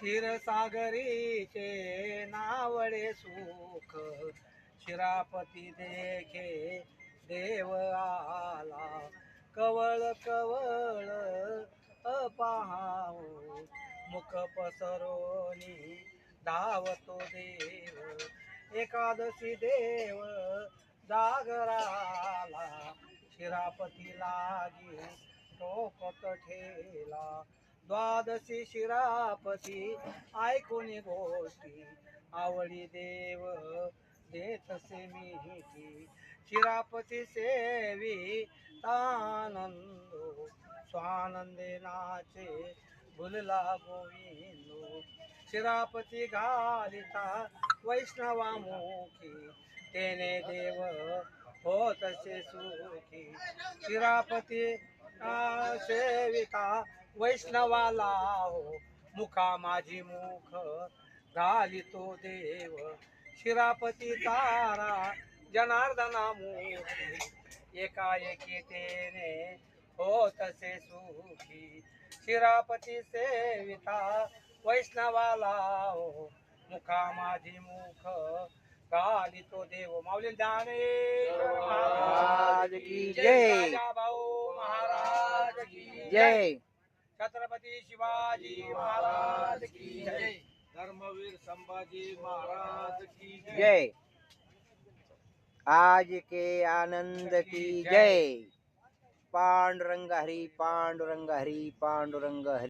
क्षीरसागरीचे नावळे सुख शिरापती देखे देव आला कवळ कवळ अपाहाव मुख पसरोनी धावतो देव एकादशी देव जागराला शिरापती लागी टोपत ठेला द्वादशी शिरापती ऐकून गोष्टी आवडी देव देतसे मिठी शिरापती सेवी आनंदो स्वानंदे नाचे भुलला गोविंदो शिरापती घालिता वैष्णवामुखी तेने देव होतसे सुखी शिरापती सेविता वैष्णवाला हो मुखा माझी मुख घालितो देव शिरापती तारा जनार्दना मुखी एकाएकी तेने होतसे सुखी शिरापती सेविता वैष्णवाला हो मुखा माझी मुख घालितो देव माऊली ज्ञानेश्वर महाराज की जय भाऊ महाराज की जय छत्रपती शिवाजी महाराज की जय धर्मवीर संभाजी महाराज की जय आज के आनंद की जय पांडुरंग हरी पांडुरंग हरी पांडुरंग हरी।